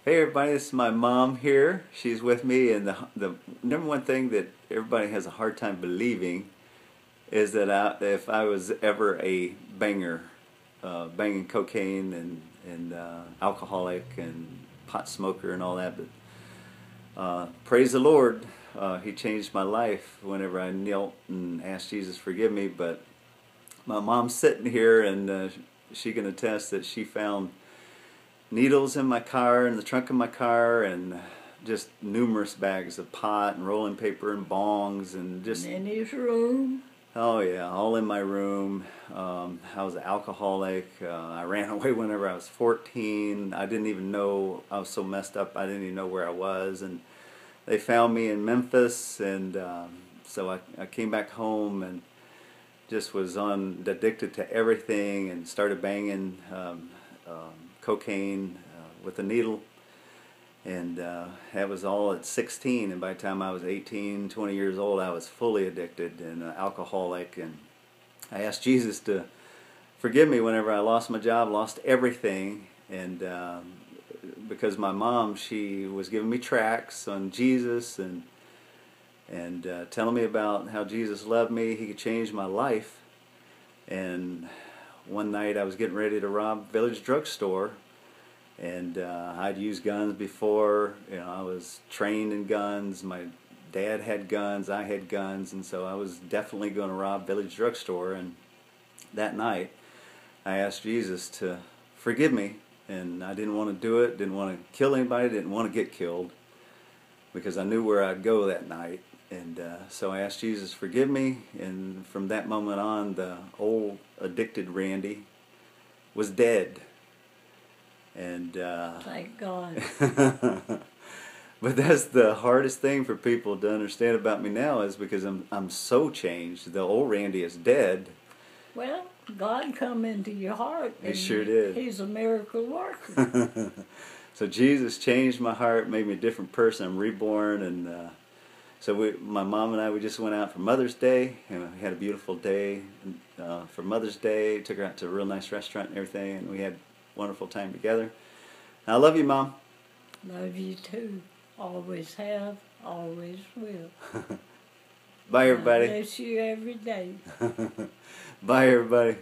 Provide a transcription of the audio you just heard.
Hey everybody, this is my mom here. She's with me, and the number one thing that everybody has a hard time believing is that if I was ever a banger, banging cocaine and alcoholic and pot smoker and all that, but praise the Lord, He changed my life whenever I knelt and asked Jesus forgive me. But my mom's sitting here, and she can attest that she found needles in my car, in the trunk of my car, and just numerous bags of pot and rolling paper and bongs and just in his room. Oh yeah, all in my room. I was an alcoholic. I ran away whenever I was 14. I didn't even know, I was so messed up, I didn't even know where I was. And they found me in Memphis, and so I came back home and just was addicted to everything, and started banging cocaine with a needle. And that was all at 16, and by the time I was 18, 20 years old, I was fully addicted and an alcoholic. And I asked Jesus to forgive me whenever I lost my job, lost everything. And because my mom, she was giving me tracts on Jesus and telling me about how Jesus loved me, He could change my life. And one night I was getting ready to rob Village Drugstore, and I'd used guns before. You know, I was trained in guns. My dad had guns, I had guns, and so I was definitely going to rob Village Drugstore. And that night I asked Jesus to forgive me, and I didn't want to do it, didn't want to kill anybody, didn't want to get killed, because I knew where I'd go that night. And so I asked Jesus to forgive me, and from that moment on, the old addicted Randy was dead. And Thank God. but that's the hardest thing for people to understand about me now, is because I'm so changed. The old Randy is dead. Well, God come into your heart. He sure did. He's a miracle worker. So Jesus changed my heart, made me a different person. I'm reborn. And so my mom and I, we just went out for Mother's Day, and we had a beautiful day for Mother's Day. Took her out to a real nice restaurant and everything, and we had a wonderful time together. And I love you, Mom. Love you too. Always have, always will. Bye, everybody. I bless you every day. Bye, everybody.